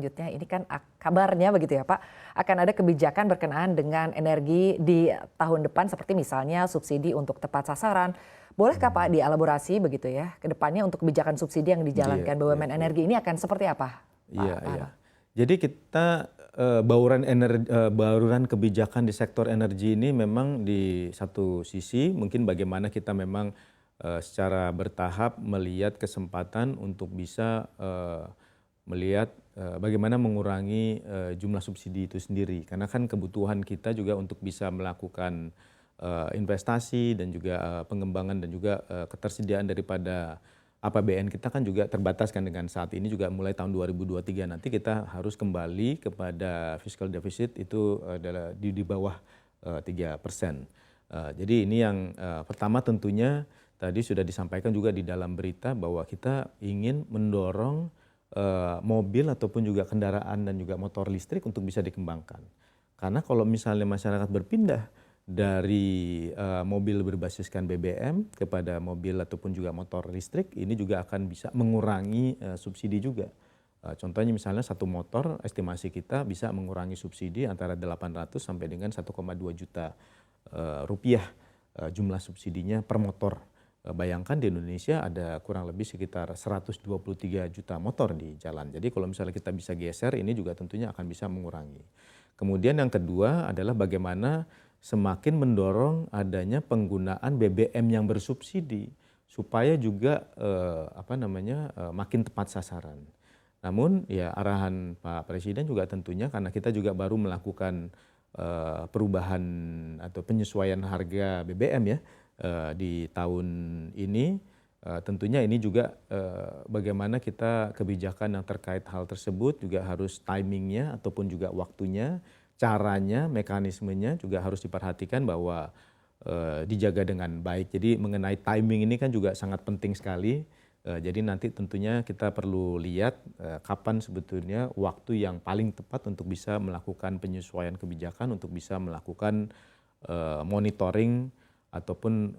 Selanjutnya ini kan kabarnya begitu ya Pak, akan ada kebijakan berkenaan dengan energi di tahun depan seperti misalnya subsidi untuk tepat sasaran. Bolehkah Pak dielaborasi begitu ya ke depannya untuk kebijakan subsidi yang Iya dijalankan iya BUMN iya. energi ini akan seperti apa Iya Pak iya. Pahana? Jadi kita, bauran kebijakan di sektor energi ini memang di satu sisi mungkin bagaimana kita memang, secara bertahap melihat kesempatan untuk bisa, melihat, bagaimana mengurangi, jumlah subsidi itu sendiri. Karena kan kebutuhan kita juga untuk bisa melakukan, investasi dan juga, pengembangan dan juga, ketersediaan daripada APBN kita kan juga terbatas kan dengan saat ini juga mulai tahun 2023 nanti kita harus kembali kepada fiscal deficit itu adalah di bawah 3%. Jadi ini yang pertama tentunya tadi sudah disampaikan juga di dalam berita bahwa kita ingin mendorong mobil ataupun juga kendaraan dan juga motor listrik untuk bisa dikembangkan. Karena kalau misalnya masyarakat berpindah dari mobil berbasiskan BBM kepada mobil ataupun juga motor listrik, ini juga akan bisa mengurangi subsidi juga. Contohnya misalnya satu motor estimasi kita bisa mengurangi subsidi antara 800 sampai dengan 1,2 juta rupiah jumlah subsidinya per motor. Bayangkan di Indonesia ada kurang lebih sekitar 123 juta motor di jalan. Jadi kalau misalnya kita bisa geser ini juga tentunya akan bisa mengurangi. Kemudian yang kedua adalah bagaimana semakin mendorong adanya penggunaan BBM yang bersubsidi supaya juga makin tepat sasaran. Namun ya arahan Pak Presiden juga tentunya karena kita juga baru melakukan perubahan atau penyesuaian harga BBM ya di tahun ini, tentunya ini juga bagaimana kita kebijakan yang terkait hal tersebut juga harus timingnya ataupun juga waktunya, caranya, mekanismenya juga harus diperhatikan bahwa dijaga dengan baik. Jadi mengenai timing ini kan juga sangat penting sekali. Jadi nanti tentunya kita perlu lihat kapan sebetulnya waktu yang paling tepat untuk bisa melakukan penyesuaian kebijakan, untuk bisa melakukan monitoring ataupun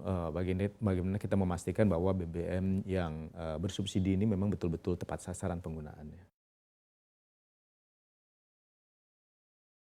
bagaimana kita memastikan bahwa BBM yang bersubsidi ini memang betul-betul tepat sasaran penggunaannya.